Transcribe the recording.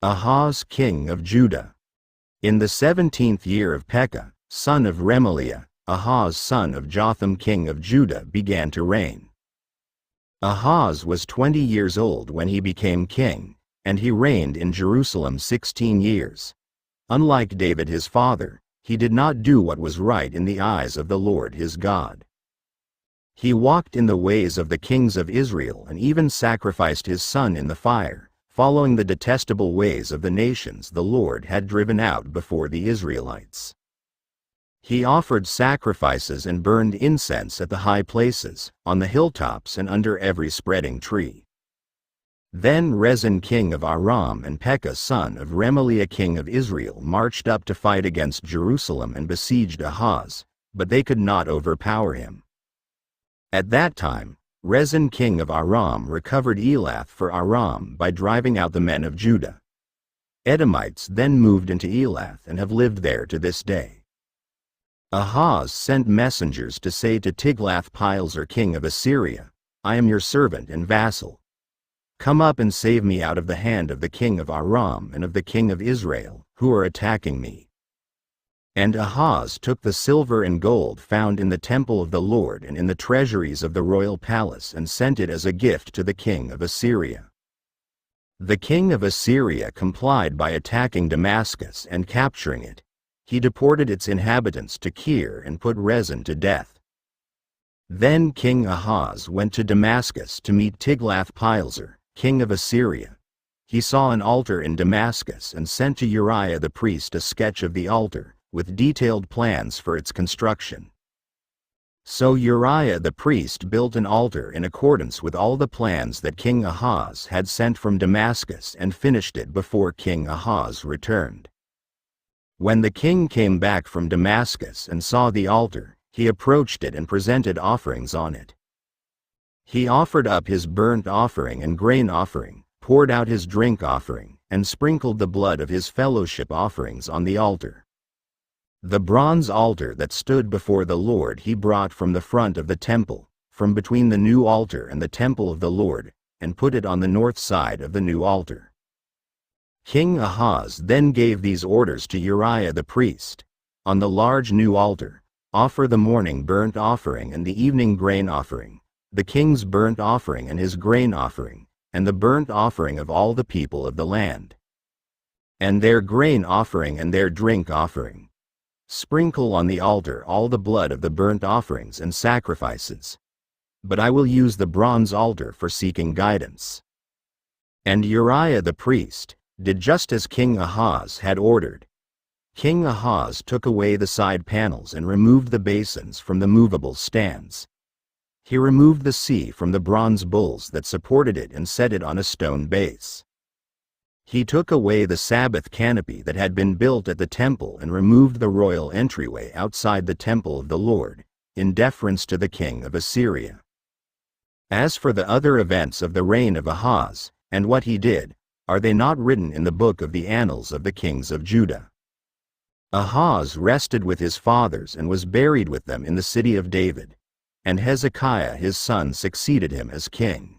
Ahaz king of Judah. In the 17th year of Pekah, son of Remaliah, Ahaz son of Jotham king of Judah began to reign. Ahaz was 20 years old when he became king, and he reigned in Jerusalem 16 years. Unlike David his father, he did not do what was right in the eyes of the Lord his God. He walked in the ways of the kings of Israel and even sacrificed his son in the fire, following the detestable ways of the nations the Lord had driven out before the Israelites. He offered sacrifices and burned incense at the high places, on the hilltops and under every spreading tree. Then Rezin king of Aram and Pekah son of Remaliah king of Israel marched up to fight against Jerusalem and besieged Ahaz, but they could not overpower him. At that time, Rezin king of Aram recovered Elath for Aram by driving out the men of Judah. Edomites then moved into Elath and have lived there to this day. Ahaz sent messengers to say to Tiglath-Pileser king of Assyria, "I am your servant and vassal. Come up and save me out of the hand of the king of Aram and of the king of Israel, who are attacking me." And Ahaz took the silver and gold found in the temple of the Lord and in the treasuries of the royal palace and sent it as a gift to the king of Assyria. The king of Assyria complied by attacking Damascus and capturing it. He deported its inhabitants to Kir and put Rezin to death. Then King Ahaz went to Damascus to meet Tiglath-Pileser, king of Assyria. He saw an altar in Damascus and sent to Uriah the priest a sketch of the altar, with detailed plans for its construction. So Uriah the priest built an altar in accordance with all the plans that King Ahaz had sent from Damascus and finished it before King Ahaz returned. When the king came back from Damascus and saw the altar, he approached it and presented offerings on it. He offered up his burnt offering and grain offering, poured out his drink offering, and sprinkled the blood of his fellowship offerings on the altar. The bronze altar that stood before the Lord he brought from the front of the temple, from between the new altar and the temple of the Lord, and put it on the north side of the new altar. King Ahaz then gave these orders to Uriah the priest: "On the large new altar, offer the morning burnt offering and the evening grain offering, the king's burnt offering and his grain offering, and the burnt offering of all the people of the land, and their grain offering and their drink offering. Sprinkle on the altar all the blood of the burnt offerings and sacrifices. But I will use the bronze altar for seeking guidance." And Uriah the priest did just as King Ahaz had ordered. King Ahaz took away the side panels and removed the basins from the movable stands. He removed the sea from the bronze bulls that supported it and set it on a stone base. He took away the Sabbath canopy that had been built at the temple and removed the royal entryway outside the temple of the Lord, in deference to the king of Assyria. As for the other events of the reign of Ahaz, and what he did, are they not written in the book of the annals of the kings of Judah? Ahaz rested with his fathers and was buried with them in the city of David, and Hezekiah his son succeeded him as king.